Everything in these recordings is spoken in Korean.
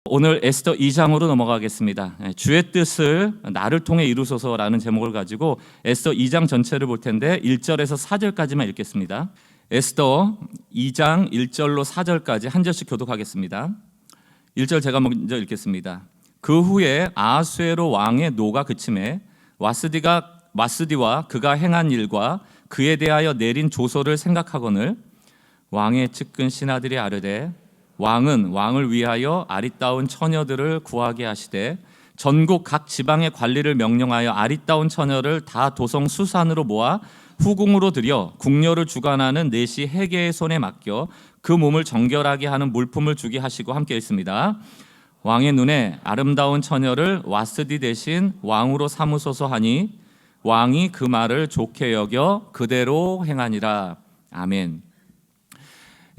오늘 에스더 2장으로 넘어가겠습니다. 주의 뜻을 나를 통해 이루소서라는 제목을 가지고 에스더 2장 전체를 볼 텐데 1절에서 4절까지만 읽겠습니다. 에스더 2장 1절로 4절까지 한 절씩 교독하겠습니다. 1절 제가 먼저 읽겠습니다. 그 후에 아하수에로 왕의 노가 그침에 와스디와 그가 행한 일과 그에 대하여 내린 조서를 생각하거늘 왕의 측근 신하들이 아뢰되 왕은 왕을 위하여 아리따운 처녀들을 구하게 하시되 전국 각 지방의 관리를 명령하여 아리따운 처녀를 다 도성 수산으로 모아 후궁으로 들여 궁녀를 주관하는 내시 해계의 손에 맡겨 그 몸을 정결하게 하는 물품을 주게 하시고 함께 읽습니다. 왕의 눈에 아름다운 처녀를 와스디 대신 왕으로 삼으소서 하니 왕이 그 말을 좋게 여겨 그대로 행하니라. 아멘.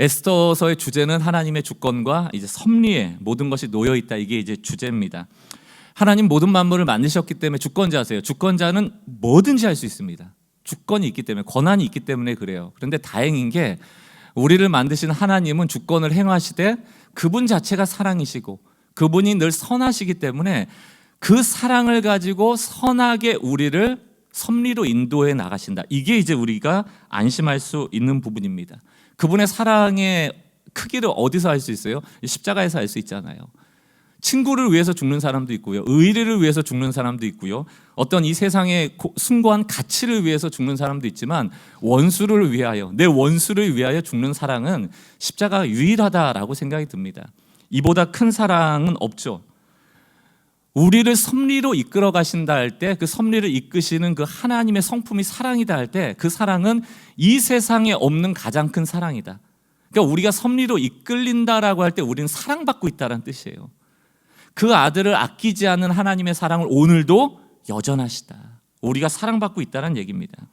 에스더서의 주제는 하나님의 주권과 이제 섭리에 모든 것이 놓여 있다. 이게 이제 주제입니다. 하나님 모든 만물을 만드셨기 때문에 주권자세요. 주권자는 뭐든지 할 수 있습니다. 주권이 있기 때문에, 권한이 있기 때문에 그래요. 그런데 다행인 게 우리를 만드신 하나님은 주권을 행하시되 그분 자체가 사랑이시고 그분이 늘 선하시기 때문에 그 사랑을 가지고 선하게 우리를 섭리로 인도해 나가신다. 이게 이제 우리가 안심할 수 있는 부분입니다. 그분의 사랑의 크기를 어디서 알 수 있어요? 십자가에서 알 수 있잖아요. 친구를 위해서 죽는 사람도 있고요, 의리를 위해서 죽는 사람도 있고요, 어떤 이 세상의 숭고한 가치를 위해서 죽는 사람도 있지만 원수를 위하여, 내 원수를 위하여 죽는 사랑은 십자가가 유일하다라고 생각이 듭니다. 이보다 큰 사랑은 없죠. 우리를 섭리로 이끌어 가신다 할 때, 그 섭리를 이끄시는 그 하나님의 성품이 사랑이다 할 때, 그 사랑은 이 세상에 없는 가장 큰 사랑이다. 그러니까 우리가 섭리로 이끌린다라고 할 때 우리는 사랑받고 있다는 뜻이에요. 그 아들을 아끼지 않는 하나님의 사랑을 오늘도 여전하시다. 우리가 사랑받고 있다는 얘기입니다.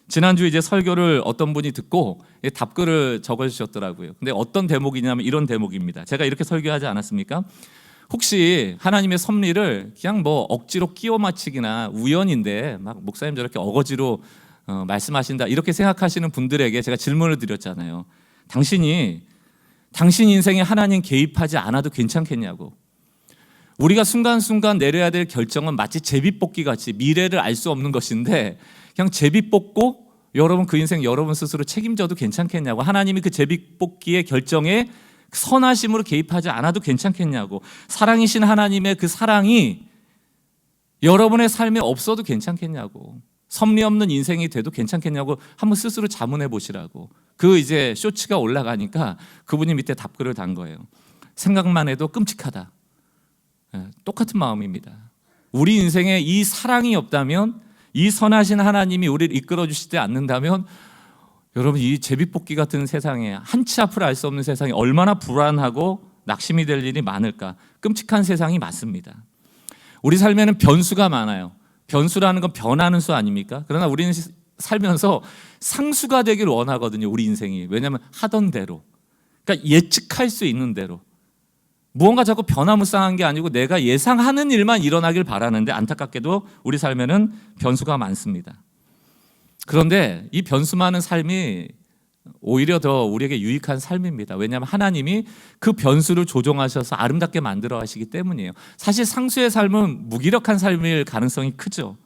지난주 이제 설교를 어떤 분이 듣고 답글을 적어주셨더라고요. 근데 어떤 대목이냐면 이런 대목입니다. 제가 이렇게 설교하지 않았습니까? 혹시 하나님의 섭리를 그냥 뭐 억지로 끼워 맞추기나 우연인데 막 목사님 저렇게 어거지로 말씀하신다 이렇게 생각하시는 분들에게 제가 질문을 드렸잖아요. 당신 인생에 하나님 개입하지 않아도 괜찮겠냐고. 우리가 순간순간 내려야 될 결정은 마치 제비뽑기 같이 미래를 알 수 없는 것인데 그냥 제비 뽑고 여러분 그 인생 여러분 스스로 책임져도 괜찮겠냐고. 하나님이 그 제비뽑기의 결정에 선하심으로 개입하지 않아도 괜찮겠냐고. 사랑이신 하나님의 그 사랑이 여러분의 삶에 없어도 괜찮겠냐고. 섭리 없는 인생이 돼도 괜찮겠냐고 한번 스스로 자문해 보시라고. 그 이제 쇼츠가 올라가니까 그분이 밑에 답글을 단 거예요. 생각만 해도 끔찍하다. 똑같은 마음입니다. 우리 인생에 이 사랑이 없다면, 이 선하신 하나님이 우리를 이끌어 주시지 않는다면 여러분 이 제비뽑기 같은 세상에, 한치 앞을 알 수 없는 세상에 얼마나 불안하고 낙심이 될 일이 많을까. 끔찍한 세상이 맞습니다. 우리 삶에는 변수가 많아요. 변수라는 건 변하는 수 아닙니까? 그러나 우리는 살면서 상수가 되길 원하거든요. 우리 인생이. 왜냐하면 하던 대로, 그러니까 예측할 수 있는 대로, 무언가 자꾸 변화무쌍한 게 아니고 내가 예상하는 일만 일어나길 바라는데 안타깝게도 우리 삶에는 변수가 많습니다. 그런데 이 변수 많은 삶이 오히려 더 우리에게 유익한 삶입니다. 왜냐하면 하나님이 그 변수를 조종하셔서 아름답게 만들어 하시기 때문이에요. 사실 상수의 삶은 무기력한 삶일 가능성이 크죠.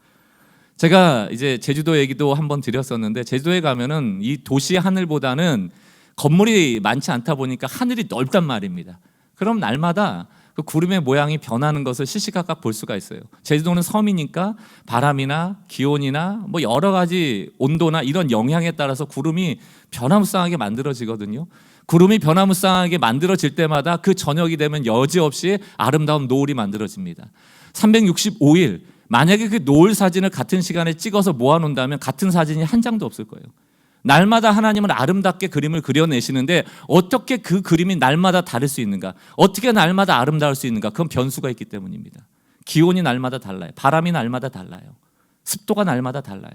제가 이제 제주도 얘기도 한번 드렸었는데, 제주도에 가면은 이 도시 하늘보다는 건물이 많지 않다 보니까 하늘이 넓단 말입니다. 그럼 날마다 그 구름의 모양이 변하는 것을 시시각각 볼 수가 있어요. 제주도는 섬이니까 바람이나 기온이나 뭐 여러 가지 온도나 이런 영향에 따라서 구름이 변화무쌍하게 만들어지거든요. 구름이 변화무쌍하게 만들어질 때마다 그 저녁이 되면 여지없이 아름다운 노을이 만들어집니다. 365일 만약에 그 노을 사진을 같은 시간에 찍어서 모아놓는다면 같은 사진이 한 장도 없을 거예요. 날마다 하나님은 아름답게 그림을 그려내시는데 어떻게 그 그림이 날마다 다를 수 있는가? 어떻게 날마다 아름다울 수 있는가? 그건 변수가 있기 때문입니다. 기온이 날마다 달라요. 바람이 날마다 달라요. 습도가 날마다 달라요.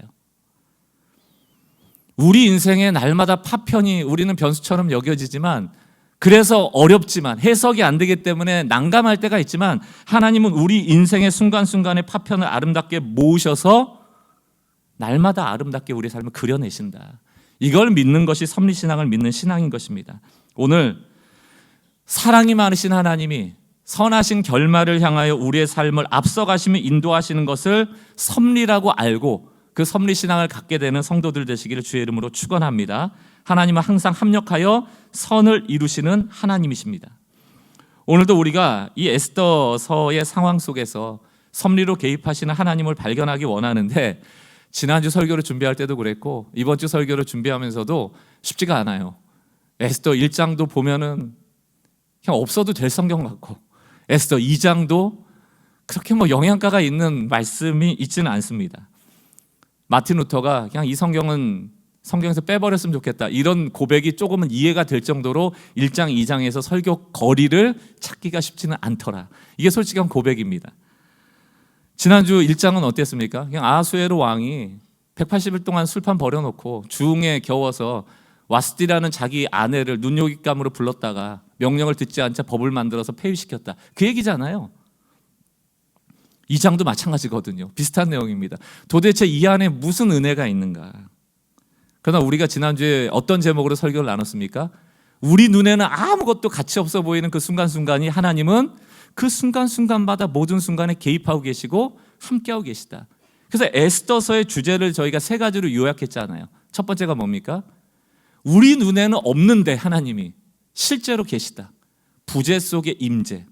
우리 인생의 날마다 파편이 우리는 변수처럼 여겨지지만, 그래서 어렵지만 해석이 안 되기 때문에 난감할 때가 있지만, 하나님은 우리 인생의 순간순간의 파편을 아름답게 모으셔서 날마다 아름답게 우리 삶을 그려내신다. 이걸 믿는 것이 섭리신앙을 믿는 신앙인 것입니다. 오늘 사랑이 많으신 하나님이 선하신 결말을 향하여 우리의 삶을 앞서가시며 인도하시는 것을 섭리라고 알고 그 섭리 신앙을 갖게 되는 성도들 되시기를 주의 이름으로 축원합니다. 하나님은 항상 합력하여 선을 이루시는 하나님이십니다. 오늘도 우리가 이 에스더서의 상황 속에서 섭리로 개입하시는 하나님을 발견하기 원하는데, 지난주 설교를 준비할 때도 그랬고 이번 주 설교를 준비하면서도 쉽지가 않아요. 에스더 1장도 보면은 그냥 없어도 될 성경 같고, 에스더 2장도 그렇게 영양가가 있는 말씀이 있지는 않습니다. 마틴 루터가 그냥 이 성경은 성경에서 빼버렸으면 좋겠다, 이런 고백이 조금은 이해가 될 정도로 1장, 2장에서 설교 거리를 찾기가 쉽지는 않더라. 이게 솔직한 고백입니다. 지난주 1장은 어땠습니까? 그냥 아하수에로 왕이 180일 동안 술판 버려놓고 주웅에 겨워서 와스디라는 자기 아내를 눈요깃감으로 불렀다가 명령을 듣지 않자 법을 만들어서 폐위시켰다, 그 얘기잖아요. 2장도 마찬가지거든요. 비슷한 내용입니다. 도대체 이 안에 무슨 은혜가 있는가? 그러나 우리가 지난주에 어떤 제목으로 설교를 나눴습니까? 우리 눈에는 아무것도 가치 없어 보이는 그 순간순간이 하나님은 그 순간순간마다 모든 순간에 개입하고 계시고 함께하고 계시다. 그래서 에스더서의 주제를 저희가 세 가지로 요약했잖아요. 첫 번째가 뭡니까? 우리 눈에는 없는데 하나님이 실제로 계시다. 부재 속의 임재,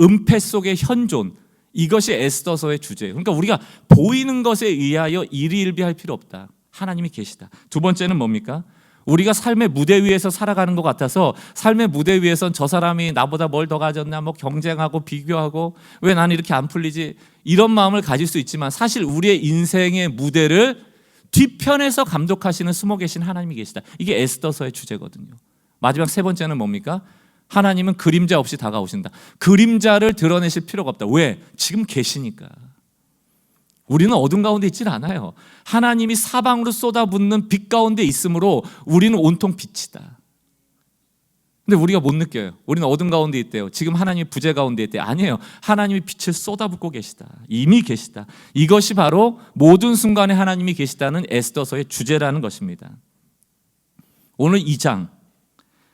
은폐 속의 현존, 이것이 에스더서의 주제예요. 그러니까 우리가 보이는 것에 의하여 일희일비할 필요 없다. 하나님이 계시다. 두 번째는 뭡니까? 우리가 삶의 무대 위에서 살아가는 것 같아서 삶의 무대 위에선 저 사람이 나보다 뭘 더 가졌나 경쟁하고 비교하고 왜 나는 이렇게 안 풀리지, 이런 마음을 가질 수 있지만 사실 우리의 인생의 무대를 뒤편에서 감독하시는 숨어 계신 하나님이 계시다. 이게 에스더서의 주제거든요. 마지막 세 번째는 뭡니까? 하나님은 그림자 없이 다가오신다. 그림자를 드러내실 필요가 없다. 왜? 지금 계시니까. 우리는 어둠 가운데 있질 않아요. 하나님이 사방으로 쏟아붓는 빛 가운데 있으므로 우리는 온통 빛이다. 근데 우리가 못 느껴요. 우리는 어둠 가운데 있대요. 지금 하나님이 부재 가운데 있대요. 아니에요. 하나님이 빛을 쏟아붓고 계시다. 이미 계시다. 이것이 바로 모든 순간에 하나님이 계시다는 에스더서의 주제라는 것입니다. 오늘 2장,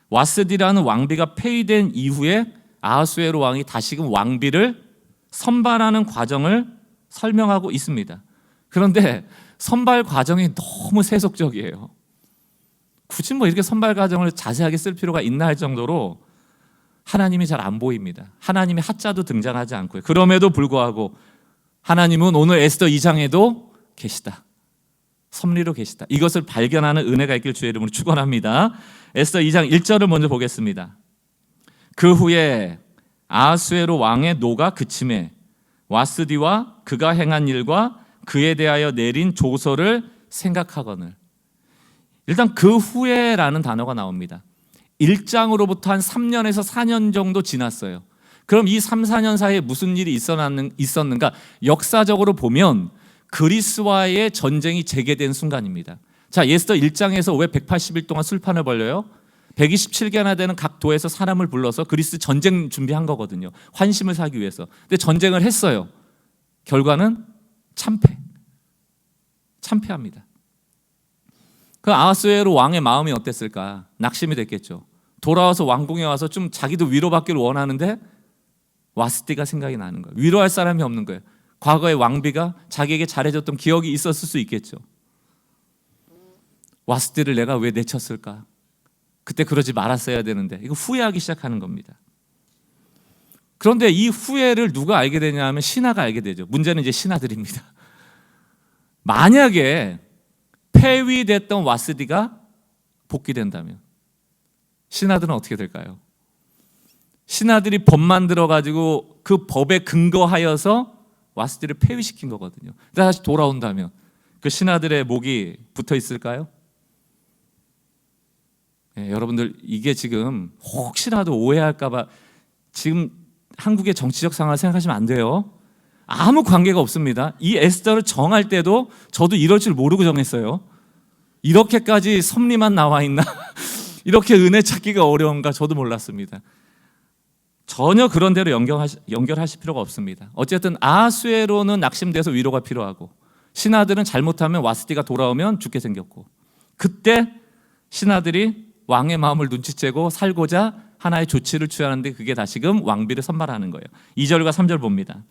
와스디라는 왕비가 폐위된 이후에 아하수에로 왕이 다시금 왕비를 선발하는 과정을 설명하고 있습니다. 그런데 선발 과정이 너무 세속적이에요. 굳이 이렇게 선발 과정을 자세하게 쓸 필요가 있나 할 정도로 하나님이 잘 안 보입니다. 하나님의 하자도 등장하지 않고요. 그럼에도 불구하고 하나님은 오늘 에스더 2장에도 계시다. 섭리로 계시다. 이것을 발견하는 은혜가 있길 주의 이름으로 축원합니다. 에스더 2장 1절을 먼저 보겠습니다. 그 후에 아하수에로 왕의 노가 그침에 와스디와 그가 행한 일과 그에 대하여 내린 조서를 생각하거늘. 일단 그 후에라는 단어가 나옵니다. 1장으로부터 한 3년에서 4년 정도 지났어요. 그럼 이 3, 4년 사이에 무슨 일이 있었는가? 역사적으로 보면 그리스와의 전쟁이 재개된 순간입니다. 자, 에스더 1장에서 왜 180일 동안 술판을 벌려요? 127개나 되는 각 도에서 사람을 불러서 그리스 전쟁 준비한 거거든요. 환심을 사기 위해서. 근데 전쟁을 했어요. 결과는 참패합니다. 그 아하수에로 왕의 마음이 어땠을까? 낙심이 됐겠죠. 돌아와서 왕궁에 와서 좀 자기도 위로받기를 원하는데 와스디가 생각이 나는 거예요. 위로할 사람이 없는 거예요. 과거의 왕비가 자기에게 잘해줬던 기억이 있었을 수 있겠죠. 와스디를 내가 왜 내쳤을까? 그때 그러지 말았어야 되는데, 이거 후회하기 시작하는 겁니다. 그런데 이 후회를 누가 알게 되냐 하면 신하가 알게 되죠. 문제는 이제 신하들입니다. 만약에 폐위됐던 와스디가 복귀된다면 신하들은 어떻게 될까요? 신하들이 법 만들어가지고 그 법에 근거하여서 와스디를 폐위시킨 거거든요. 다시 돌아온다면 그 신하들의 목이 붙어 있을까요? 네, 여러분들 이게 지금 혹시라도 오해할까봐 지금 한국의 정치적 상황을 생각하시면 안 돼요. 아무 관계가 없습니다. 이 에스더를 정할 때도 저도 이럴 줄 모르고 정했어요. 이렇게까지 섭리만 나와 있나? 이렇게 은혜 찾기가 어려운가? 저도 몰랐습니다. 전혀 그런 대로 연결하실 필요가 없습니다. 어쨌든 아하수에로는 낙심돼서 위로가 필요하고 신하들은 잘못하면 와스디가 돌아오면 죽게 생겼고, 그때 신하들이 왕의 마음을 눈치채고 살고자 하나의 조치를 취하는데 그게 다시금 왕비를 선발하는 거예요. 2절과 3절 봅니다.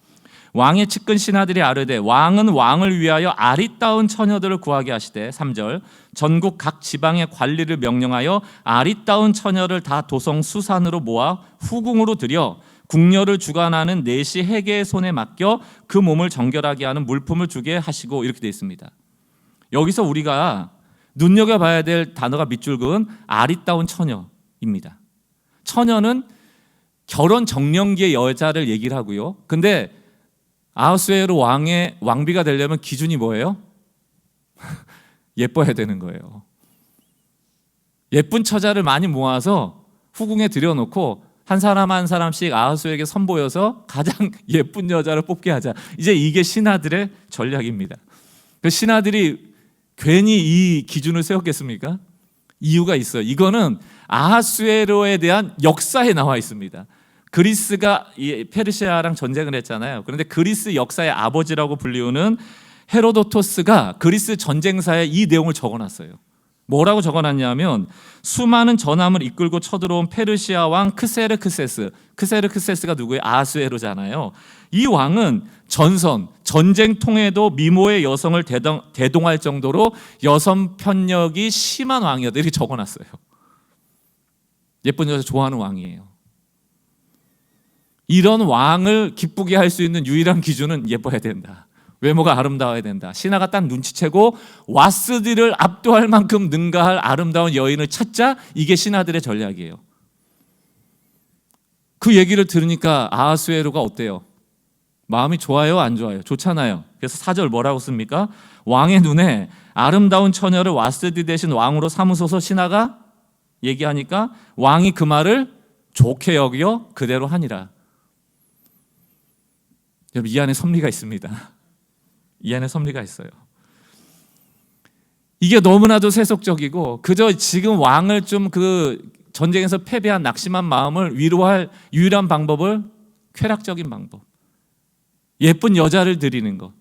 왕의 측근 신하들이 아뢰되 왕은 왕을 위하여 아리따운 처녀들을 구하게 하시되 3절 전국 각 지방의 관리를 명령하여 아리따운 처녀를 다 도성 수산으로 모아 후궁으로 들여 궁녀를 주관하는 내시 해계의 손에 맡겨 그 몸을 정결하게 하는 물품을 주게 하시고 이렇게 되어 있습니다. 여기서 우리가 눈여겨봐야 될 단어가 밑줄 그은 아리따운 처녀입니다. 처녀는 결혼 정년기의 여자를 얘기를 하고요. 근데 아하수에로 왕의 왕비가 되려면 기준이 뭐예요? 예뻐야 되는 거예요. 예쁜 처자를 많이 모아서 후궁에 들여놓고 한 사람 한 사람씩 아하수에게 선보여서 가장 예쁜 여자를 뽑게 하자. 이제 이게 신하들의 전략입니다. 그 신하들이 괜히 이 기준을 세웠겠습니까? 이유가 있어요. 이거는 아하수에로에 대한 역사에 나와 있습니다. 그리스가 페르시아랑 전쟁을 했잖아요. 그런데 그리스 역사의 아버지라고 불리우는 헤로도토스가 그리스 전쟁사에 이 내용을 적어놨어요. 뭐라고 적어놨냐면 수많은 전함을 이끌고 쳐들어온 페르시아 왕 크세르크세스가 누구예요? 아하수에로잖아요. 이 왕은 전쟁통에도 미모의 여성을 대동할 정도로 여성 편력이 심한 왕이었다. 이렇게 적어놨어요. 예쁜 여자 좋아하는 왕이에요. 이런 왕을 기쁘게 할 수 있는 유일한 기준은 예뻐야 된다. 외모가 아름다워야 된다. 신하가 딱 눈치채고 와스디를 압도할 만큼 능가할 아름다운 여인을 찾자. 이게 신하들의 전략이에요. 그 얘기를 들으니까 아하수에로가 어때요? 마음이 좋아요? 안 좋아요? 좋잖아요. 그래서 4절 뭐라고 씁니까? 왕의 눈에 아름다운 처녀를 와스디 대신 왕으로 삼으소서 신하가 얘기하니까 왕이 그 말을 좋게 여겨 그대로 하니라. 여러분 이 안에 섭리가 있습니다. 이 안에 섭리가 있어요. 이게 너무나도 세속적이고 그저 지금 왕을 좀 그 전쟁에서 패배한 낙심한 마음을 위로할 유일한 방법을 쾌락적인 방법, 예쁜 여자를 드리는 것.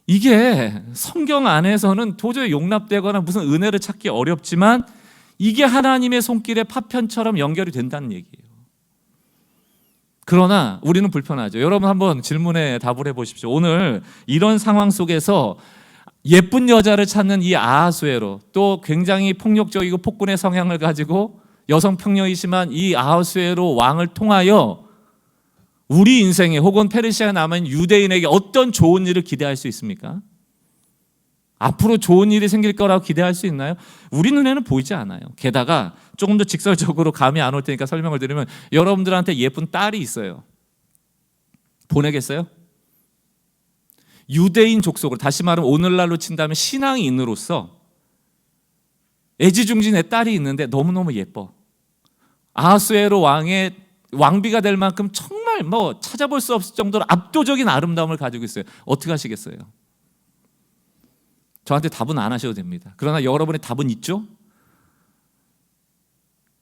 이게 성경 안에서는 도저히 용납되거나 무슨 은혜를 찾기 어렵지만 이게 하나님의 손길의 파편처럼 연결이 된다는 얘기예요. 그러나 우리는 불편하죠. 여러분 한번 질문에 답을 해보십시오. 오늘 이런 상황 속에서 예쁜 여자를 찾는 이 아하수에로, 또 굉장히 폭력적이고 폭군의 성향을 가지고 여성 평형이 심한 이 아하수에로 왕을 통하여 우리 인생에 혹은 페르시아에 남은 유대인에게 어떤 좋은 일을 기대할 수 있습니까? 앞으로 좋은 일이 생길 거라고 기대할 수 있나요? 우리 눈에는 보이지 않아요. 게다가 조금 더 직설적으로 감이 안 올 테니까 설명을 드리면 여러분들한테 예쁜 딸이 있어요. 보내겠어요? 유대인 족속으로, 다시 말하면 오늘날로 친다면 신앙인으로서 애지중지 내 딸이 있는데 너무너무 예뻐. 아하수에로 왕의 왕비가 될 만큼 정말 찾아볼 수 없을 정도로 압도적인 아름다움을 가지고 있어요. 어떻게 하시겠어요? 저한테 답은 안 하셔도 됩니다. 그러나 여러분의 답은 있죠?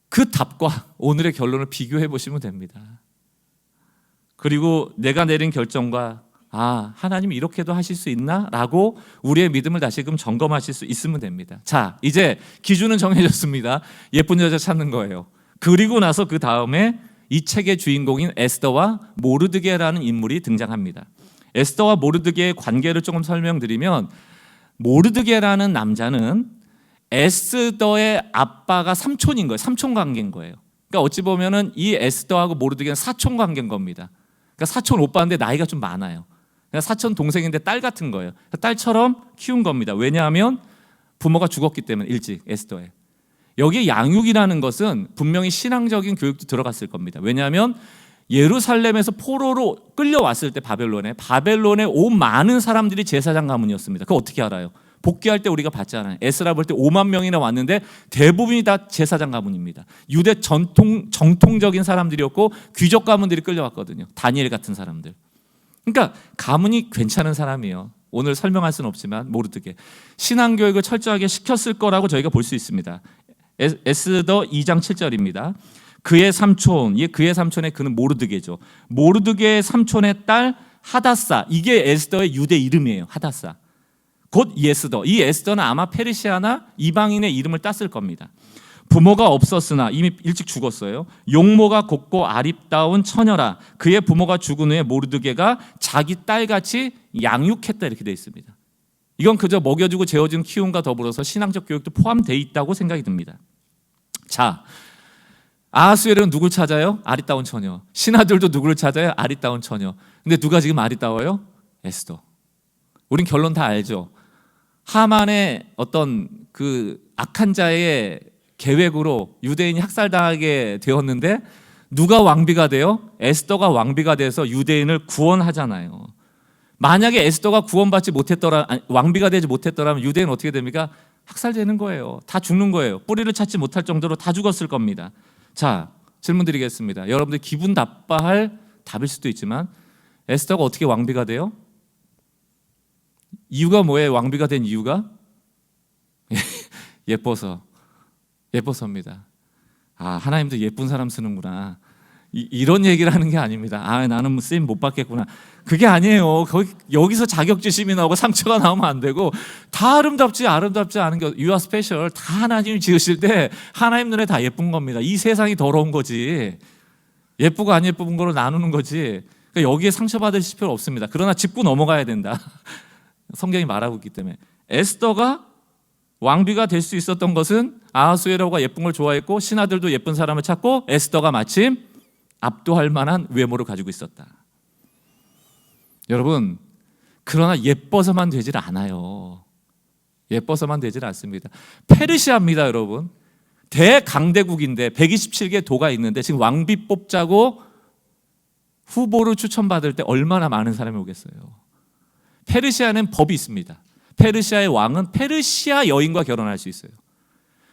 그 답과 오늘의 결론을 비교해 보시면 됩니다. 그리고 내가 내린 결정과 하나님이 이렇게도 하실 수 있나? 라고 우리의 믿음을 다시금 점검하실 수 있으면 됩니다. 자, 이제 기준은 정해졌습니다. 예쁜 여자 찾는 거예요. 그리고 나서 그 다음에 이 책의 주인공인 에스더와 모르드게라는 인물이 등장합니다. 에스더와 모르드게의 관계를 조금 설명드리면, 모르드게라는 남자는 에스더의 아빠가 삼촌인 거예요. 삼촌 관계인 거예요. 그러니까 어찌 보면은 이 에스더하고 모르드게는 사촌 관계인 겁니다. 그러니까 사촌 오빠인데 나이가 좀 많아요. 그러니까 사촌 동생인데 딸 같은 거예요. 딸처럼 키운 겁니다. 왜냐하면 부모가 죽었기 때문에 일찍 에스더에. 여기 양육이라는 것은 분명히 신앙적인 교육도 들어갔을 겁니다. 왜냐하면 예루살렘에서 포로로 끌려왔을 때 바벨론에 온 많은 사람들이 제사장 가문이었습니다. 그거 어떻게 알아요? 복귀할 때 우리가 봤잖아요. 에스라 볼 때 5만 명이나 왔는데 대부분이 다 제사장 가문입니다. 유대 정통적인 사람들이었고 귀족 가문들이 끌려왔거든요. 다니엘 같은 사람들. 그러니까 가문이 괜찮은 사람이에요. 오늘 설명할 수는 없지만 모르드게 신앙교육을 철저하게 시켰을 거라고 저희가 볼 수 있습니다. 에스더 2장 7절입니다. 그의 삼촌의 그는 모르드게죠. 모르드게의 삼촌의 딸 하다사, 이게 에스더의 유대 이름이에요. 하다사, 곧 예스더. 이 에스더는 아마 페르시아나 이방인의 이름을 땄을 겁니다. 부모가 없었으나 이미 일찍 죽었어요. 용모가 곱고 아립다운 처녀라. 그의 부모가 죽은 후에 모르드게가 자기 딸같이 양육했다 이렇게 되어 있습니다. 이건 그저 먹여주고 재워주는 키움과 더불어서 신앙적 교육도 포함되어 있다고 생각이 듭니다. 자, 아하수에르는 누굴 찾아요? 아리따운 처녀. 신하들도 누구를 찾아요? 아리따운 처녀. 근데 누가 지금 아리따워요? 에스더. 우린 결론 다 알죠. 하만의 어떤 그 악한 자의 계획으로 유대인이 학살당하게 되었는데 누가 왕비가 돼요? 에스더가 왕비가 돼서 유대인을 구원하잖아요. 만약에 에스더가 구원받지 못했더라, 왕비가 되지 못했더라면 유대인은 어떻게 됩니까? 학살되는 거예요. 다 죽는 거예요. 뿌리를 찾지 못할 정도로 다 죽었을 겁니다. 자, 질문 드리겠습니다. 여러분들 기분 나빠할 답일 수도 있지만 에스더가 어떻게 왕비가 돼요? 이유가 뭐예요? 왕비가 된 이유가? 예뻐서입니다. 아, 하나님도 예쁜 사람 쓰는구나. 이런 얘기를 하는 게 아닙니다. 아, 나는 쓰임 못 받겠구나. 그게 아니에요. 여기서 자격지심이 나오고 상처가 나오면 안 되고, 다 아름답지 않은 게 You are special. 다 하나님이 지으실 때 하나님 눈에 다 예쁜 겁니다. 이 세상이 더러운 거지. 예쁘고 안 예쁜 거로 나누는 거지. 그러니까 여기에 상처받으실 필요 없습니다. 그러나 짚고 넘어가야 된다. 성경이 말하고 있기 때문에. 에스더가 왕비가 될 수 있었던 것은 아하수에로가 예쁜 걸 좋아했고 신하들도 예쁜 사람을 찾고 에스더가 마침 압도할 만한 외모를 가지고 있었다. 여러분, 그러나 예뻐서만 되질 않아요. 예뻐서만 되질 않습니다. 페르시아입니다, 여러분. 대강대국인데 127개 도가 있는데 지금 왕비 뽑자고 후보를 추천받을 때 얼마나 많은 사람이 오겠어요. 페르시아는 법이 있습니다. 페르시아의 왕은 페르시아 여인과 결혼할 수 있어요.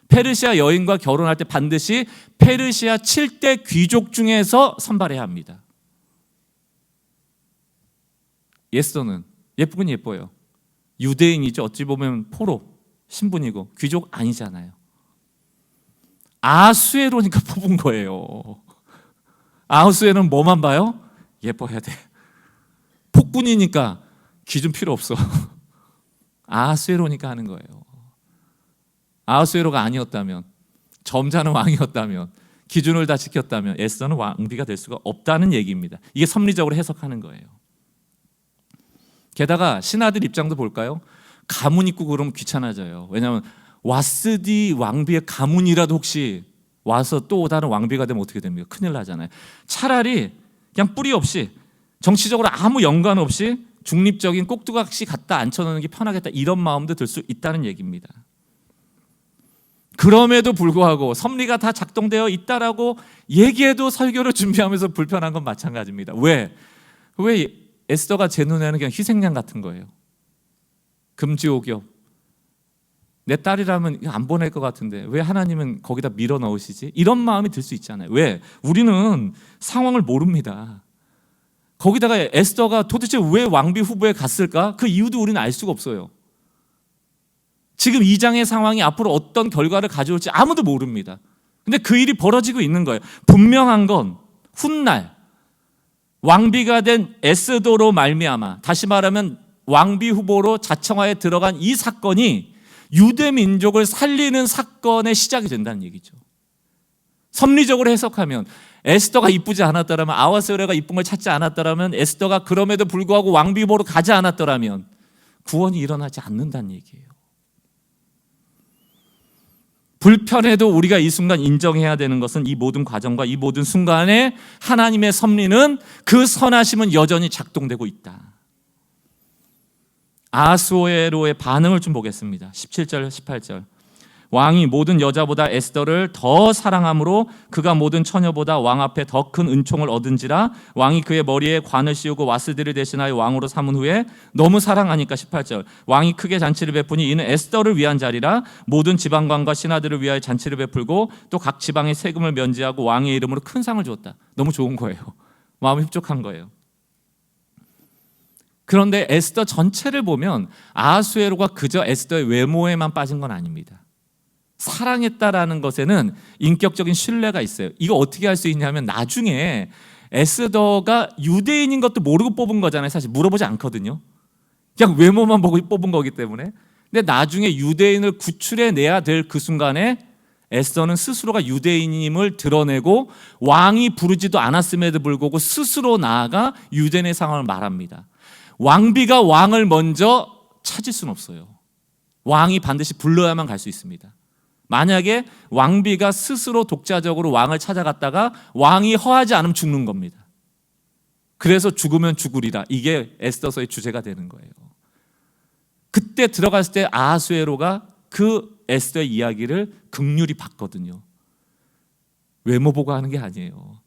페르시아 여인과 결혼할 때 반드시 페르시아 7대 귀족 중에서 선발해야 합니다. 에스더는 예쁘긴 예뻐요. 유대인이죠. 어찌 보면 포로, 신분이고 귀족 아니잖아요. 아하수에로니까 뽑은 거예요. 아하수에로는 뭐만 봐요? 예뻐야 돼. 폭군이니까 기준 필요 없어. 아하수에로니까 하는 거예요. 아하수에로가 아니었다면, 점잖은 왕이었다면, 기준을 다 지켰다면 에스더는 왕비가 될 수가 없다는 얘기입니다. 이게 섭리적으로 해석하는 거예요. 게다가 신하들 입장도 볼까요? 가문 입고 그러면 귀찮아져요. 왜냐하면 와스디 왕비의 가문이라도 혹시 와서 또 다른 왕비가 되면 어떻게 됩니까? 큰일 나잖아요. 차라리 그냥 뿌리 없이 정치적으로 아무 연관 없이 중립적인 꼭두각시 갖다 앉혀놓는 게 편하겠다, 이런 마음도 들 수 있다는 얘기입니다. 그럼에도 불구하고 섭리가 다 작동되어 있다라고 얘기해도 설교를 준비하면서 불편한 건 마찬가지입니다. 왜 에스더가 제 눈에는 그냥 희생양 같은 거예요. 금지옥이요. 내 딸이라면 안 보낼 것 같은데 왜 하나님은 거기다 밀어 넣으시지? 이런 마음이 들 수 있잖아요. 왜? 우리는 상황을 모릅니다. 거기다가 에스더가 도대체 왜 왕비 후보에 갔을까? 그 이유도 우리는 알 수가 없어요. 지금 2장의 상황이 앞으로 어떤 결과를 가져올지 아무도 모릅니다. 근데 그 일이 벌어지고 있는 거예요. 분명한 건 훗날 왕비가 된 에스더로 말미암아, 다시 말하면 왕비 후보로 자청하에 들어간 이 사건이 유대 민족을 살리는 사건의 시작이 된다는 얘기죠. 섭리적으로 해석하면 에스더가 이쁘지 않았더라면, 아하수에로가 이쁜 걸 찾지 않았더라면, 에스더가 그럼에도 불구하고 왕비 후보로 가지 않았더라면 구원이 일어나지 않는다는 얘기예요. 불편해도 우리가 이 순간 인정해야 되는 것은 이 모든 과정과 이 모든 순간에 하나님의 섭리는, 그 선하심은 여전히 작동되고 있다. 아하수에로의 반응을 좀 보겠습니다. 17절 18절. 왕이 모든 여자보다 에스더를 더 사랑함으로 그가 모든 처녀보다 왕 앞에 더 큰 은총을 얻은지라. 왕이 그의 머리에 관을 씌우고 와스디를 대신하여 왕으로 삼은 후에, 너무 사랑하니까 18절, 왕이 크게 잔치를 베푸니 이는 에스더를 위한 자리라. 모든 지방관과 신하들을 위하여 잔치를 베풀고 또 각 지방의 세금을 면제하고 왕의 이름으로 큰 상을 주었다. 너무 좋은 거예요. 마음이 흡족한 거예요. 그런데 에스더 전체를 보면 아하수에로가 그저 에스더의 외모에만 빠진 건 아닙니다. 사랑했다라는 것에는 인격적인 신뢰가 있어요. 이거 어떻게 할 수 있냐면, 나중에 에스더가 유대인인 것도 모르고 뽑은 거잖아요. 사실 물어보지 않거든요. 그냥 외모만 보고 뽑은 거기 때문에. 근데 나중에 유대인을 구출해내야 될 그 순간에 에스더는 스스로가 유대인임을 드러내고 왕이 부르지도 않았음에도 불구하고 스스로 나아가 유대인의 상황을 말합니다. 왕비가 왕을 먼저 찾을 수는 없어요. 왕이 반드시 불러야만 갈 수 있습니다. 만약에 왕비가 스스로 독자적으로 왕을 찾아갔다가 왕이 허하지 않으면 죽는 겁니다. 그래서 죽으면 죽으리라. 이게 에스더서의 주제가 되는 거예요. 그때 들어갔을 때 아하수에로가 그 에스더의 이야기를 긍휼히 봤거든요. 외모 보고 하는 게 아니에요.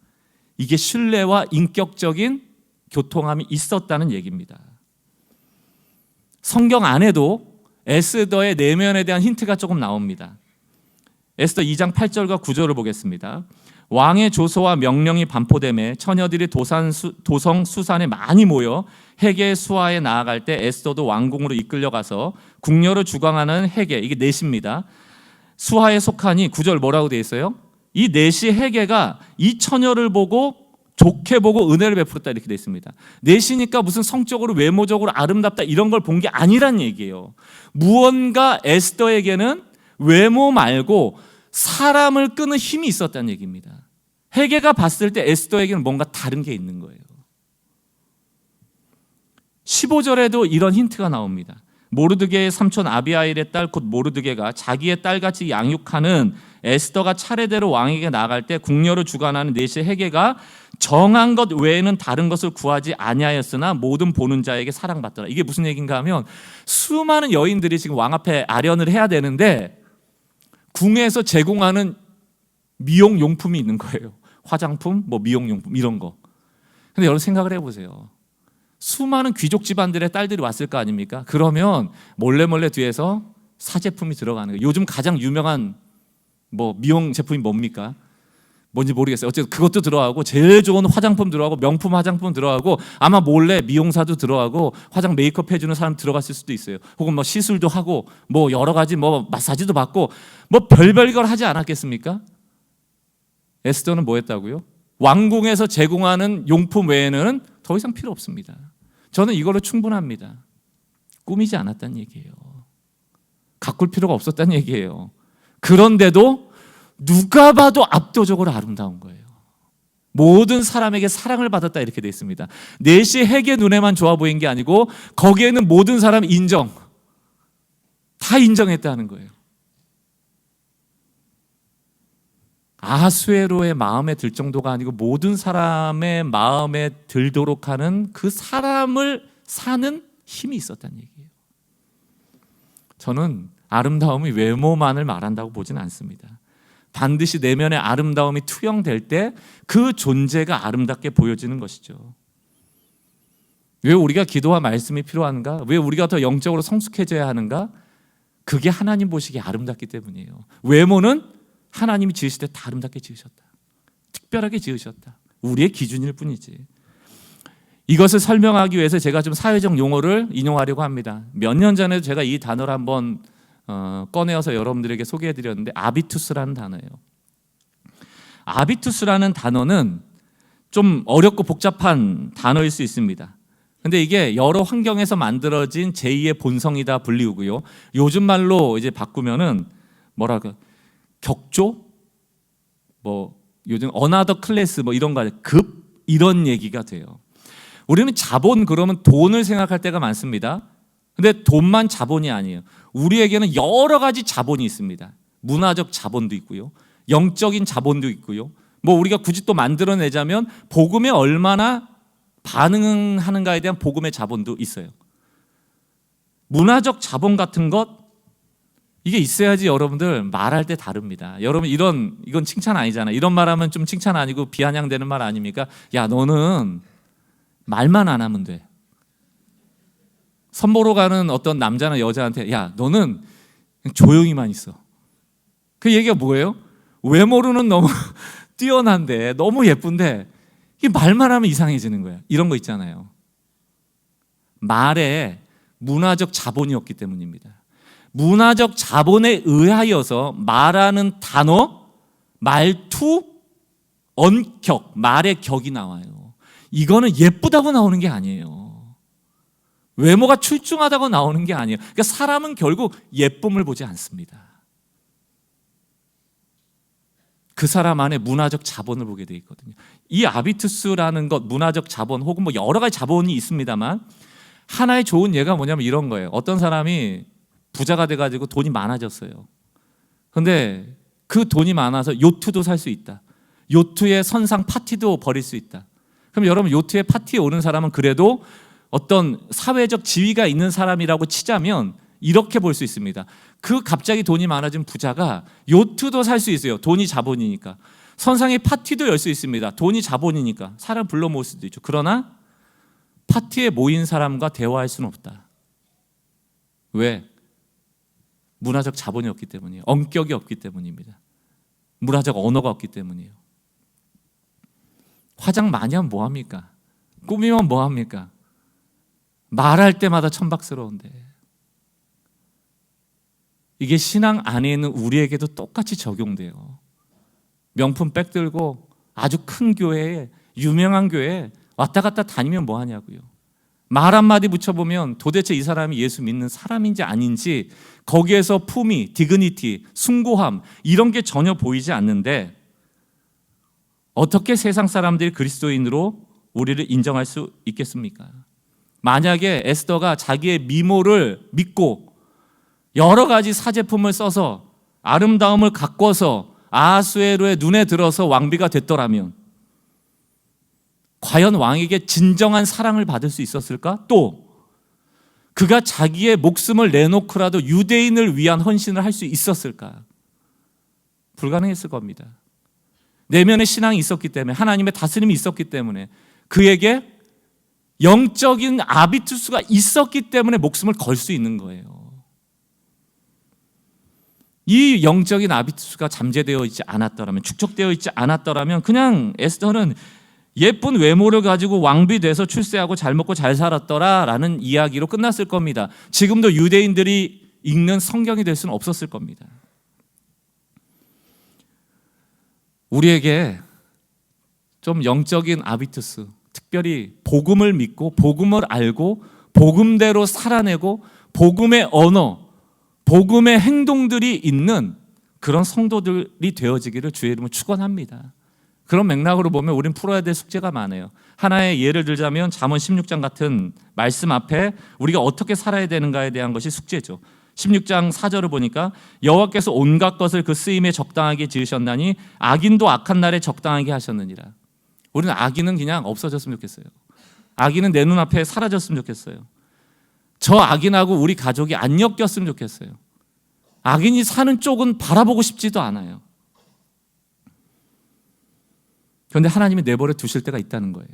이게 신뢰와 인격적인 교통함이 있었다는 얘기입니다. 성경 안에도 에스더의 내면에 대한 힌트가 조금 나옵니다. 에스더 2장 8절과 9절을 보겠습니다. 왕의 조서와 명령이 반포되매 처녀들이 도성 수산에 많이 모여 헤게 수하에 나아갈 때 에스더도 왕궁으로 이끌려가서 궁녀를 주관하는 헤게, 이게 넷입니다. 수하에 속하니 9절 뭐라고 되어 있어요? 이 넷이 헤게가 이 처녀를 보고 좋게 보고 은혜를 베풀었다 이렇게 되어 있습니다. 넷이니까 무슨 성적으로 외모적으로 아름답다 이런 걸 본 게 아니란 얘기예요. 무언가 에스더에게는 외모 말고 사람을 끄는 힘이 있었다는 얘기입니다. 헤게가 봤을 때 에스더에게는 뭔가 다른 게 있는 거예요. 15절에도 이런 힌트가 나옵니다. 모르드게의 삼촌 아비하일의 딸 곧 모르드게가 자기의 딸같이 양육하는 에스더가 차례대로 왕에게 나아갈 때 궁녀를 주관하는 넷의 헤게가 정한 것 외에는 다른 것을 구하지 아니하였으나 모든 보는 자에게 사랑받더라. 이게 무슨 얘기인가 하면 수많은 여인들이 지금 왕 앞에 아련을 해야 되는데 궁에서 제공하는 미용용품이 있는 거예요. 화장품, 미용용품 이런 거. 근데 여러분 생각을 해보세요. 수많은 귀족 집안들의 딸들이 왔을 거 아닙니까? 그러면 몰래 뒤에서 사제품이 들어가는 거예요. 요즘 가장 유명한 미용 제품이 뭡니까? 뭔지 모르겠어요. 어쨌든 그것도 들어가고 제일 좋은 화장품 들어가고 명품 화장품 들어가고 아마 몰래 미용사도 들어가고 화장 메이크업 해주는 사람 들어갔을 수도 있어요. 혹은 시술도 하고 여러 가지 마사지도 받고 별별 걸 하지 않았겠습니까? 에스더는 뭐 했다고요? 왕궁에서 제공하는 용품 외에는 더 이상 필요 없습니다. 저는 이걸로 충분합니다. 꾸미지 않았다는 얘기예요. 가꿀 필요가 없었다는 얘기예요. 그런데도 누가 봐도 압도적으로 아름다운 거예요. 모든 사람에게 사랑을 받았다 이렇게 되어 있습니다. 넷이 헤게 눈에만 좋아 보인 게 아니고 거기에는 모든 사람 인정, 다 인정했다는 거예요. 아하수에로의 마음에 들 정도가 아니고 모든 사람의 마음에 들도록 하는 그 사람을 사는 힘이 있었다는 얘기예요. 저는 아름다움이 외모만을 말한다고 보진 않습니다. 반드시 내면의 아름다움이 투영될 때 그 존재가 아름답게 보여지는 것이죠. 왜 우리가 기도와 말씀이 필요한가? 왜 우리가 더 영적으로 성숙해져야 하는가? 그게 하나님 보시기에 아름답기 때문이에요. 외모는 하나님이 지으실 때 다 아름답게 지으셨다. 특별하게 지으셨다. 우리의 기준일 뿐이지. 이것을 설명하기 위해서 제가 좀 사회적 용어를 인용하려고 합니다. 몇 년 전에도 제가 이 단어를 한번 꺼내어서 여러분들에게 소개해드렸는데 아비투스라는 단어예요. 아비투스라는 단어는 좀 어렵고 복잡한 단어일 수 있습니다. 근데 이게 여러 환경에서 만들어진 제2의 본성이다 불리우고요. 요즘 말로 이제 바꾸면은 격조? 요즘 어나더 클래스 이런 거 급 이런 얘기가 돼요. 우리는 자본 그러면 돈을 생각할 때가 많습니다. 근데 돈만 자본이 아니에요. 우리에게는 여러 가지 자본이 있습니다. 문화적 자본도 있고요. 영적인 자본도 있고요. 우리가 굳이 또 만들어내자면 복음에 얼마나 반응하는가에 대한 복음의 자본도 있어요. 문화적 자본 같은 것 이게 있어야지 여러분들 말할 때 다릅니다. 여러분 이건 칭찬 아니잖아. 이런 말하면 좀 칭찬 아니고 비아냥되는 말 아닙니까? 야 너는 말만 안 하면 돼. 선보러 가는 어떤 남자나 여자한테 야 너는 그냥 조용히만 있어. 그 얘기가 뭐예요? 외모로는 너무 뛰어난데 너무 예쁜데 이게 말만 하면 이상해지는 거야. 이런 거 있잖아요. 말에 문화적 자본이 없기 때문입니다. 문화적 자본에 의하여서 말하는 단어, 말투, 언격, 말의 격이 나와요. 이거는 예쁘다고 나오는 게 아니에요. 외모가 출중하다고 나오는 게 아니에요. 그러니까 사람은 결국 예쁨을 보지 않습니다. 그 사람 안에 문화적 자본을 보게 돼 있거든요. 이 아비투스라는 것, 문화적 자본 혹은 뭐 여러 가지 자본이 있습니다만 하나의 좋은 예가 뭐냐면 이런 거예요. 어떤 사람이 부자가 돼가지고 돈이 많아졌어요. 근데 그 돈이 많아서 요트도 살 수 있다. 요트에 선상 파티도 벌일 수 있다. 그럼 여러분, 요트에 파티에 오는 사람은 그래도 어떤 사회적 지위가 있는 사람이라고 치자면 이렇게 볼 수 있습니다. 그 갑자기 돈이 많아진 부자가 요트도 살 수 있어요. 돈이 자본이니까. 선상에 파티도 열 수 있습니다. 돈이 자본이니까. 사람 불러 모을 수도 있죠. 그러나 파티에 모인 사람과 대화할 수는 없다. 왜? 문화적 자본이 없기 때문이에요. 엄격이 없기 때문입니다. 문화적 언어가 없기 때문이에요. 화장 많이 하면 뭐합니까? 꾸미면 뭐합니까? 말할 때마다 천박스러운데. 이게 신앙 안에 있는 우리에게도 똑같이 적용돼요. 명품 백 들고 아주 큰 교회에, 유명한 교회에 왔다 갔다 다니면 뭐하냐고요. 말 한마디 붙여보면 도대체 이 사람이 예수 믿는 사람인지 아닌지 거기에서 품위, 디그니티, 숭고함 이런 게 전혀 보이지 않는데 어떻게 세상 사람들이 그리스도인으로 우리를 인정할 수 있겠습니까? 만약에 에스더가 자기의 미모를 믿고 여러 가지 사제품을 써서 아름다움을 가꿔서 아하수에로의 눈에 들어서 왕비가 됐더라면 과연 왕에게 진정한 사랑을 받을 수 있었을까? 또 그가 자기의 목숨을 내놓고라도 유대인을 위한 헌신을 할 수 있었을까? 불가능했을 겁니다. 내면의 신앙이 있었기 때문에, 하나님의 다스림이 있었기 때문에, 그에게 영적인 아비투스가 있었기 때문에 목숨을 걸 수 있는 거예요. 이 영적인 아비투스가 잠재되어 있지 않았더라면, 축적되어 있지 않았더라면 그냥 에스더는 예쁜 외모를 가지고 왕비 돼서 출세하고 잘 먹고 잘 살았더라라는 이야기로 끝났을 겁니다. 지금도 유대인들이 읽는 성경이 될 수는 없었을 겁니다. 우리에게 좀 영적인 아비투스, 특별히 복음을 믿고 복음을 알고 복음대로 살아내고 복음의 언어, 복음의 행동들이 있는 그런 성도들이 되어지기를 주의 이름으로 축원합니다. 그런 맥락으로 보면 우리는 풀어야 될 숙제가 많아요. 하나의 예를 들자면 잠언 16장 같은 말씀 앞에 우리가 어떻게 살아야 되는가에 대한 것이 숙제죠. 16장 4절을 보니까 여호와께서 온갖 것을 그 쓰임에 적당하게 지으셨나니 악인도 악한 날에 적당하게 하셨느니라. 우리는 악인은 그냥 없어졌으면 좋겠어요. 악인은 내 눈앞에 사라졌으면 좋겠어요. 저 악인하고 우리 가족이 안 엮였으면 좋겠어요. 악인이 사는 쪽은 바라보고 싶지도 않아요. 그런데 하나님이 내버려 두실 때가 있다는 거예요.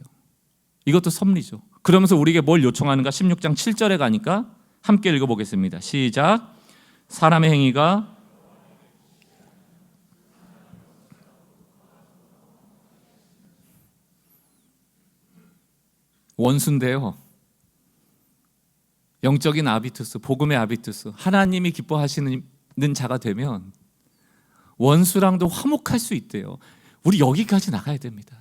이것도 섭리죠. 그러면서 우리에게 뭘 요청하는가? 16장 7절에 가니까 함께 읽어보겠습니다. 시작. 사람의 행위가 원수인데요. 영적인 아비투스, 복음의 아비투스, 하나님이 기뻐하시는 자가 되면 원수랑도 화목할 수 있대요. 우리 여기까지 나가야 됩니다.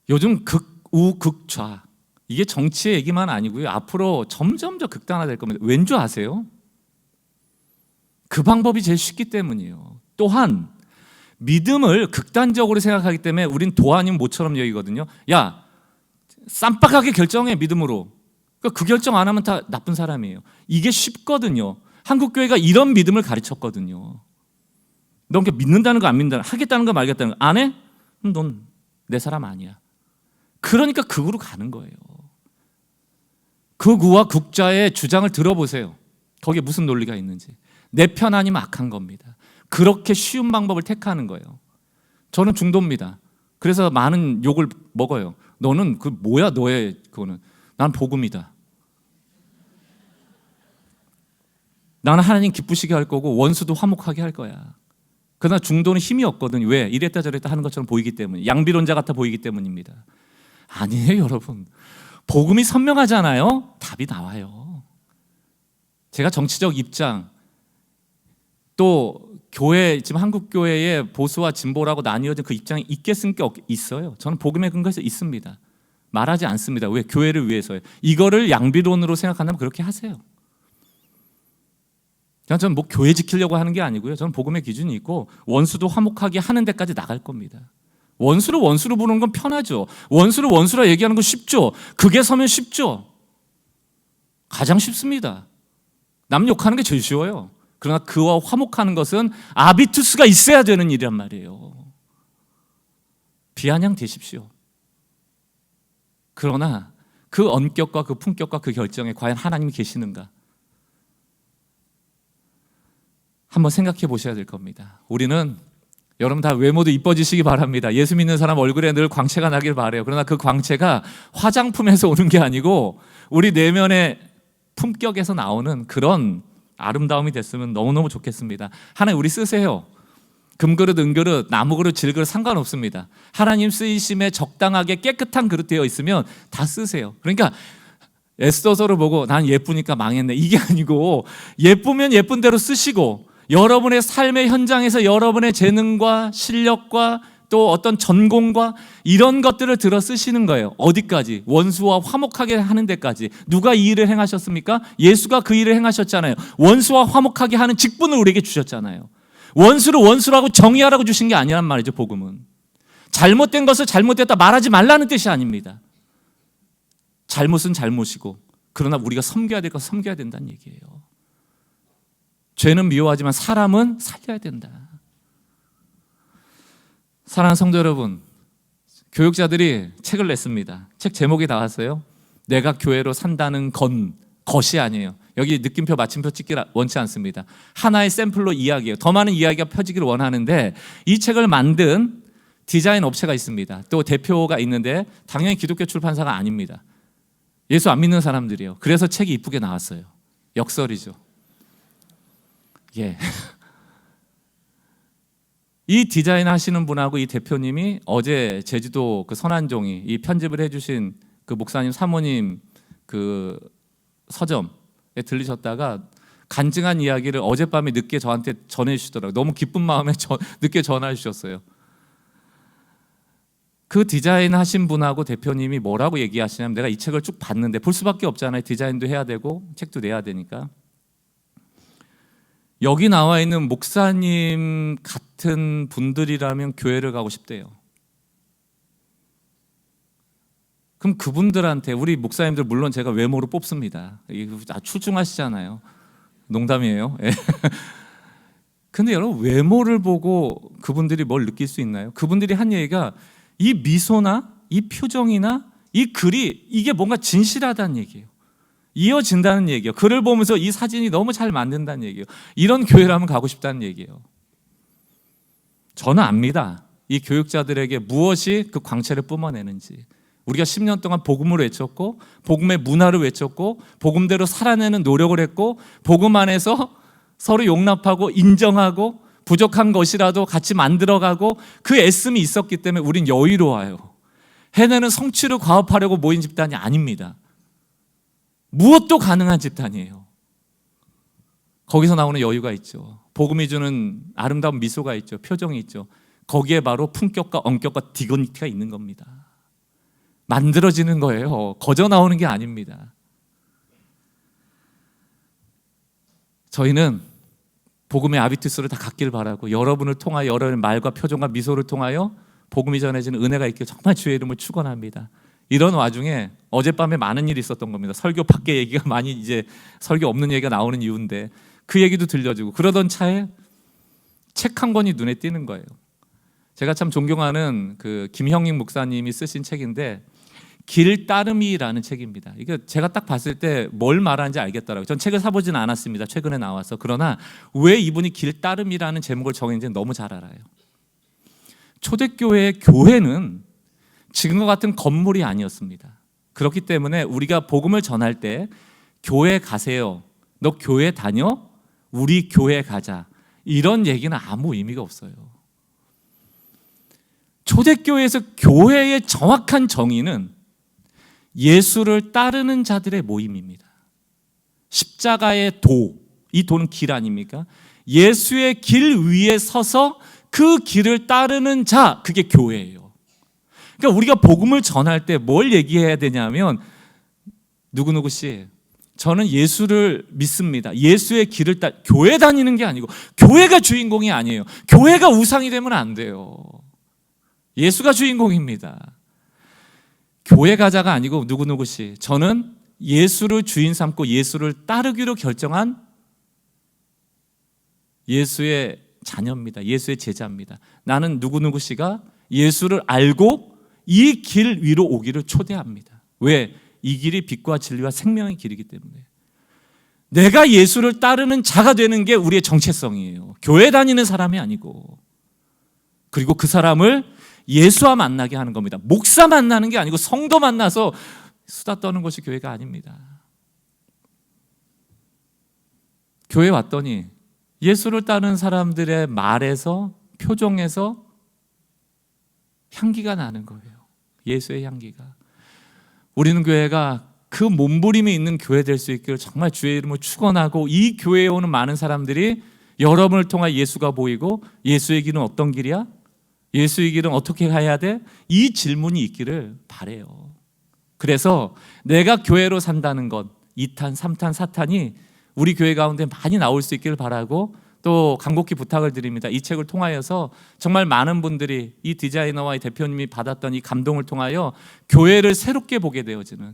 요즘 극우 극좌, 이게 정치의 얘기만 아니고요. 앞으로 점점 더 극단화될 겁니다. 왠 줄 아세요? 그 방법이 제일 쉽기 때문이에요. 또한 믿음을 극단적으로 생각하기 때문에 우린 도 아니면 모처럼 여기거든요. 야, 쌈박하게 결정해 믿음으로. 그 결정 안 하면 다 나쁜 사람이에요. 이게 쉽거든요. 한국교회가 이런 믿음을 가르쳤거든요. 넌 믿는다는 거 안 믿는다는 거, 하겠다는 거 말겠다는 거 안 해? 그럼 넌 내 사람 아니야. 그러니까 극으로 가는 거예요. 극우와 극좌의 주장을 들어보세요. 거기에 무슨 논리가 있는지. 내 편 아니면 악한 겁니다. 그렇게 쉬운 방법을 택하는 거예요. 저는 중도입니다. 그래서 많은 욕을 먹어요. 너는 그 뭐야 너의 그거는. 난 복음이다. 나는 하나님 기쁘시게 할 거고 원수도 화목하게 할 거야. 그러나 중도는 힘이 없거든요. 왜? 이랬다 저랬다 하는 것처럼 보이기 때문에. 양비론자 같아 보이기 때문입니다. 아니에요, 여러분. 복음이 선명하잖아요. 답이 나와요. 제가 정치적 입장, 또 교회, 지금 한국 교회의 보수와 진보라고 나뉘어진 그 입장이 있겠습니까? 있어요. 저는 복음의 근거에서 있습니다. 말하지 않습니다. 왜? 교회를 위해서요. 이거를 양비론으로 생각한다면 그렇게 하세요. 그냥 저는 뭐 교회 지키려고 하는 게 아니고요. 저는 복음의 기준이 있고 원수도 화목하게 하는 데까지 나갈 겁니다. 원수를 원수로 부르는 건 편하죠. 원수를 원수라 얘기하는 건 쉽죠. 그게 서면 쉽죠. 가장 쉽습니다. 남 욕하는 게 제일 쉬워요. 그러나 그와 화목하는 것은 아비투스가 있어야 되는 일이란 말이에요. 비아냥되십시오. 그러나 그 언격과 그 품격과 그 결정에 과연 하나님이 계시는가? 한번 생각해 보셔야 될 겁니다. 우리는 여러분 다 외모도 이뻐지시기 바랍니다. 예수 믿는 사람 얼굴에 늘 광채가 나길 바라요. 그러나 그 광채가 화장품에서 오는 게 아니고 우리 내면의 품격에서 나오는 그런 아름다움이 됐으면 너무너무 좋겠습니다. 하나님 우리 쓰세요. 금그릇, 은그릇, 나무그릇, 질그릇 상관없습니다. 하나님 쓰이심에 적당하게 깨끗한 그릇 되어 있으면 다 쓰세요. 그러니까 에스더서를 보고 난 예쁘니까 망했네 이게 아니고 예쁘면 예쁜 대로 쓰시고 여러분의 삶의 현장에서 여러분의 재능과 실력과 또 어떤 전공과 이런 것들을 들어 쓰시는 거예요. 어디까지? 원수와 화목하게 하는 데까지. 누가 이 일을 행하셨습니까? 예수가 그 일을 행하셨잖아요. 원수와 화목하게 하는 직분을 우리에게 주셨잖아요. 원수를 원수라고 정의하라고 주신 게 아니란 말이죠. 복음은 잘못된 것을 잘못됐다 말하지 말라는 뜻이 아닙니다. 잘못은 잘못이고 그러나 우리가 섬겨야 될 것은 섬겨야 된다는 얘기예요. 죄는 미워하지만 사람은 살려야 된다. 사랑하는 성도 여러분, 교육자들이 책을 냈습니다. 책 제목이 나왔어요. 내가 교회로 산다는 것이 아니에요. 여기 느낌표 마침표 찍기 원치 않습니다. 하나의 샘플로 이야기예요. 더 많은 이야기가 펴지기를 원하는데 이 책을 만든 디자인 업체가 있습니다. 또 대표가 있는데 당연히 기독교 출판사가 아닙니다. 예수 안 믿는 사람들이에요. 그래서 책이 이쁘게 나왔어요. 역설이죠. 예. 이 디자인 하시는 분하고 이 대표님이 어제 제주도 그 선안종이 이 편집을 해주신 그 목사님 사모님 그 서점에 들리셨다가 간증한 이야기를 어젯밤에 늦게 저한테 전해주시더라고요. 너무 기쁜 마음에 늦게 전화해 주셨어요. 그 디자인 하신 분하고 대표님이 뭐라고 얘기하시냐면 내가 이 책을 쭉 봤는데 볼 수밖에 없잖아요. 디자인도 해야 되고 책도 내야 되니까. 여기 나와 있는 목사님 같은 분들이라면 교회를 가고 싶대요. 그럼 그분들한테 우리 목사님들 물론 제가 외모로 뽑습니다. 출중하시잖아요. 농담이에요. 근데 여러분 외모를 보고 그분들이 뭘 느낄 수 있나요? 그분들이 한 얘기가 이 미소나 이 표정이나 이 글이 이게 뭔가 진실하다는 얘기예요. 이어진다는 얘기예요. 글을 보면서 이 사진이 너무 잘 만든다는 얘기예요. 이런 교회라면 가고 싶다는 얘기예요. 저는 압니다. 이 교육자들에게 무엇이 그 광채를 뿜어내는지. 우리가 10년 동안 복음을 외쳤고 복음의 문화를 외쳤고 복음대로 살아내는 노력을 했고 복음 안에서 서로 용납하고 인정하고 부족한 것이라도 같이 만들어가고 그 애씀이 있었기 때문에 우린 여유로워요. 해내는 성취를 과업하려고 모인 집단이 아닙니다. 무엇도 가능한 집단이에요. 거기서 나오는 여유가 있죠. 복음이 주는 아름다운 미소가 있죠. 표정이 있죠. 거기에 바로 품격과 엄격과 디그니티가 있는 겁니다. 만들어지는 거예요. 거저 나오는 게 아닙니다. 저희는 복음의 아비투스를 다 갖기를 바라고 여러분을 통하여 여러분의 말과 표정과 미소를 통하여 복음이 전해지는 은혜가 있길 정말 주의 이름을 축원합니다. 이런 와중에 어젯밤에 많은 일이 있었던 겁니다. 설교 밖에 얘기가 많이 이제 설교 없는 얘기가 나오는 이유인데 그 얘기도 들려주고 그러던 차에 책 한 권이 눈에 띄는 거예요. 제가 참 존경하는 그 김형익 목사님이 쓰신 책인데 길 따름이라는 책입니다. 이게 제가 딱 봤을 때 뭘 말하는지 알겠더라고요. 전 책을 사보지는 않았습니다. 최근에 나와서. 그러나 왜 이분이 길 따름이라는 제목을 정했는지 너무 잘 알아요. 초대교회의 교회는 지금과 같은 건물이 아니었습니다. 그렇기 때문에 우리가 복음을 전할 때 교회 가세요. 너 교회 다녀? 우리 교회 가자. 이런 얘기는 아무 의미가 없어요. 초대교회에서 교회의 정확한 정의는 예수를 따르는 자들의 모임입니다. 십자가의 도, 이 도는 길 아닙니까? 예수의 길 위에 서서 그 길을 따르는 자, 그게 교회예요. 그러니까 우리가 복음을 전할 때 뭘 얘기해야 되냐면 누구누구 씨, 저는 예수를 믿습니다. 예수의 길을 교회 다니는 게 아니고, 교회가 주인공이 아니에요. 교회가 우상이 되면 안 돼요. 예수가 주인공입니다. 교회 가자가 아니고 누구누구씨, 저는 예수를 주인 삼고 예수를 따르기로 결정한 예수의 자녀입니다. 예수의 제자입니다. 나는 누구누구씨가 예수를 알고 이 길 위로 오기를 초대합니다. 왜? 이 길이 빛과 진리와 생명의 길이기 때문에. 내가 예수를 따르는 자가 되는 게 우리의 정체성이에요. 교회 다니는 사람이 아니고. 그리고 그 사람을 예수와 만나게 하는 겁니다. 목사 만나는 게 아니고 성도 만나서 수다 떠는 것이 교회가 아닙니다. 교회 왔더니 예수를 따르는 사람들의 말에서, 표정에서 향기가 나는 거예요. 예수의 향기가. 우리는 교회가 그 몸부림이 있는 교회 될 수 있기를 정말 주의 이름으로 축원하고, 이 교회에 오는 많은 사람들이 여러분을 통해 예수가 보이고, 예수의 길은 어떤 길이야? 예수의 길은 어떻게 가야 돼? 이 질문이 있기를 바래요. 그래서 내가 교회로 산다는 것, 2탄, 3탄, 4탄이 우리 교회 가운데 많이 나올 수 있기를 바라고, 또 간곡히 부탁을 드립니다. 이 책을 통하여서 정말 많은 분들이 이 디자이너와 이 대표님이 받았던 이 감동을 통하여 교회를 새롭게 보게 되어지는,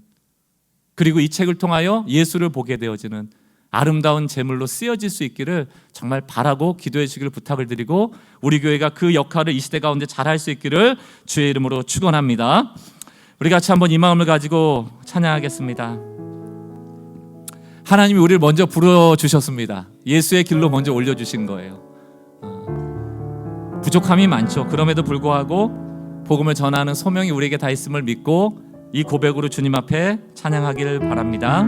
그리고 이 책을 통하여 예수를 보게 되어지는 아름다운 제물로 쓰여질 수 있기를 정말 바라고 기도해 주시기를 부탁을 드리고, 우리 교회가 그 역할을 이 시대 가운데 잘할 수 있기를 주의 이름으로 축원합니다. 우리 같이 한번 이 마음을 가지고 찬양하겠습니다. 하나님이 우리를 먼저 불러주셨습니다. 예수의 길로 먼저 올려주신 거예요. 부족함이 많죠. 그럼에도 불구하고 복음을 전하는 소명이 우리에게 다 있음을 믿고 이 고백으로 주님 앞에 찬양하기를 바랍니다.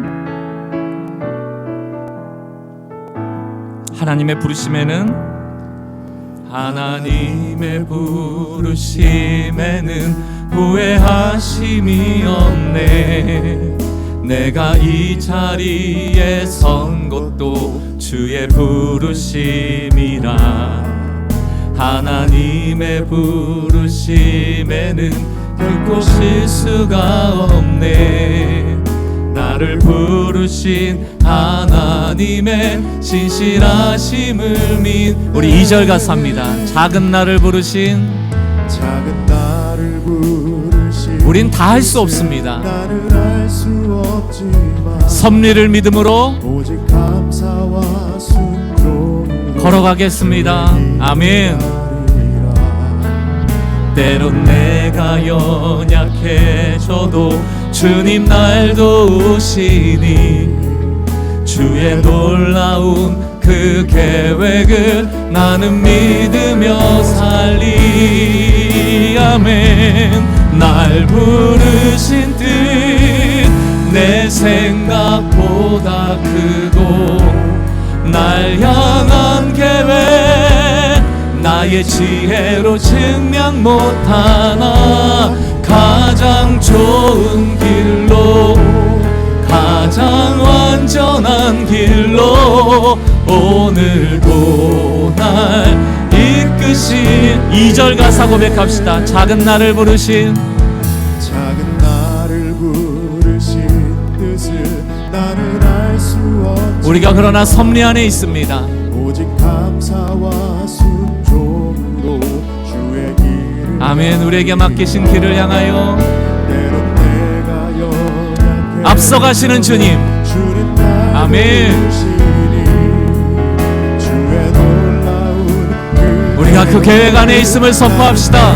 하나님의 부르심에는 후회하심이 없네. 내가 이 자리에 선 것도 주의 부르심이라. 하나님의 부르심에는 결코 실수가 없네. 나를 부르신 하나님의 신실하심을 믿. 우리 2절 가사입니다. 작은 나를 부르신, 우린 다 할 수 없습니다. 섭리를 믿음으로 걸어가겠습니다. 아멘. 때론 내가 연약해져도 주님 날 도우시니, 주의 놀라운 그 계획을 나는 믿으며 살리. 아멘. 날 부르신 뜻 내 생각보다 크고, 날 향한 계획 나의 지혜로 증명 못하나. 가장 좋은 길로, 가장 완전한 길로 오늘도 날 이끄신. 2절 가사 고백합시다. 작은 나를 부르신, 뜻을 나는 알 수 없지만 우리가 그러나 섭리 안에 있습니다. 오직 감사와 순종으로 주의 길을. 아멘. 우리에게 맡기신 길을 향하여 앞서가시는 주님. 아멘. 우리가 그 계획 안에 있음을 선포합시다.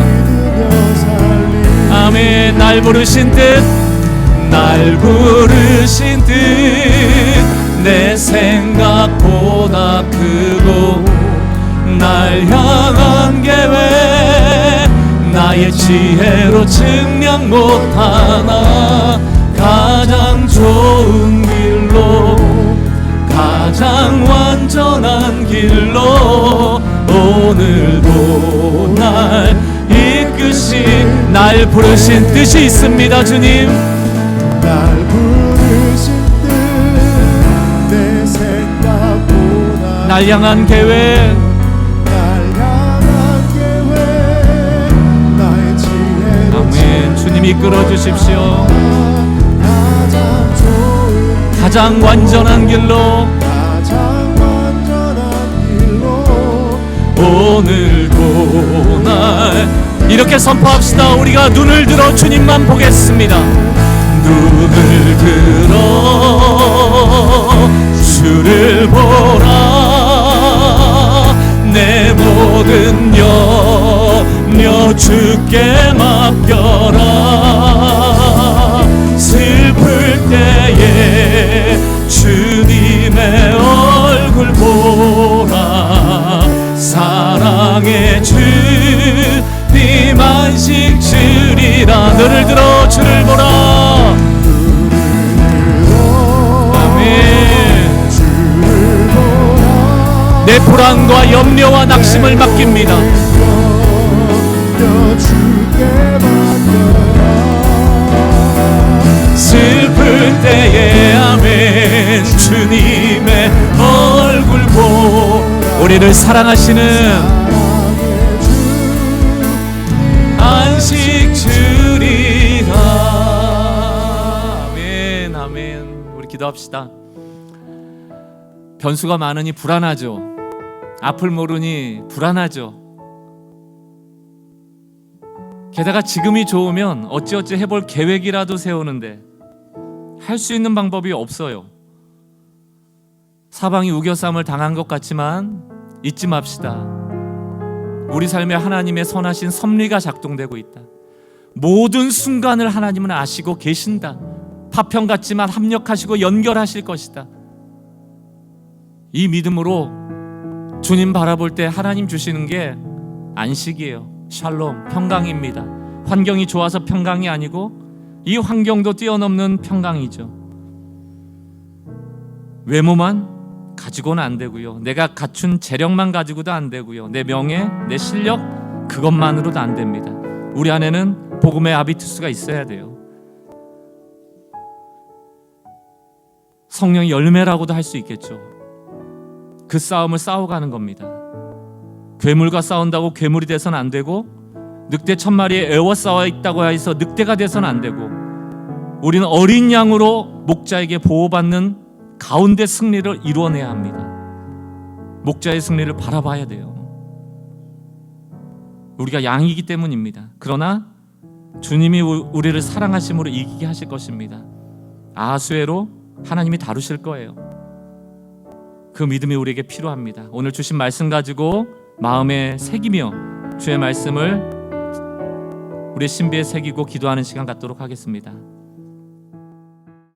아멘. 날 부르신 뜻, 날 부르신 뜻 내 생각보다 크고, 날 향한 계획 나의 지혜로 증명 못하나. 가장 좋은 길로, 가장 완전한 길로 오늘도 날 이끄신. 날 부르신 뜻이 있습니다. 주님, 날 부르신 뜻 내 생각보다 날 향한 계획, 날 향한 계획 나의 지혜로. 아멘. 주님 이끌어 주십시오. 가장 완전한 길로 오늘도 날 이렇게 선포합시다. 우리가 눈을 들어 주님만 보겠습니다. 눈을 들어 주를 보라. 내 모든 염려 주께 맡겨라. 슬플 때에 주님의 얼굴 보라. 사랑의 주님 안식 주리라. 너를 들어 주를 보라. 아멘. 내 불안과 염려와 낙심을 맡깁니다. 슬플 때에 아멘. 주님의 얼굴 보 우리를 사랑하시는 안식 주리라. 아멘. 아멘. 우리 기도합시다. 변수가 많으니 불안하죠. 앞을 모르니 불안하죠. 게다가 지금이 좋으면 어찌어찌 해볼 계획이라도 세우는데 할 수 있는 방법이 없어요. 사방이 우겨쌈을 당한 것 같지만 잊지 맙시다. 우리 삶에 하나님의 선하신 섭리가 작동되고 있다. 모든 순간을 하나님은 아시고 계신다. 파편 같지만 합력하시고 연결하실 것이다. 이 믿음으로 주님 바라볼 때 하나님 주시는 게 안식이에요. 샬롬, 평강입니다. 환경이 좋아서 평강이 아니고 이 환경도 뛰어넘는 평강이죠. 외모만 가지고는 안 되고요. 내가 갖춘 재력만 가지고도 안 되고요. 내 명예, 내 실력 그것만으로도 안 됩니다. 우리 안에는 복음의 아비투스가 있어야 돼요. 성령의 열매라고도 할 수 있겠죠. 그 싸움을 싸워가는 겁니다. 괴물과 싸운다고 괴물이 돼서는 안 되고, 늑대 1000마리에 에워싸워 있다고 해서 늑대가 돼서는 안 되고, 우리는 어린 양으로 목자에게 보호받는 가운데 승리를 이루어내야 합니다. 목자의 승리를 바라봐야 돼요. 우리가 양이기 때문입니다. 그러나 주님이 우리를 사랑하심으로 이기게 하실 것입니다. 아하수에로 하나님이 다루실 거예요. 그 믿음이 우리에게 필요합니다. 오늘 주신 말씀 가지고 마음에 새기며 주의 말씀을 우리의 신비에 새기고 기도하는 시간 갖도록 하겠습니다.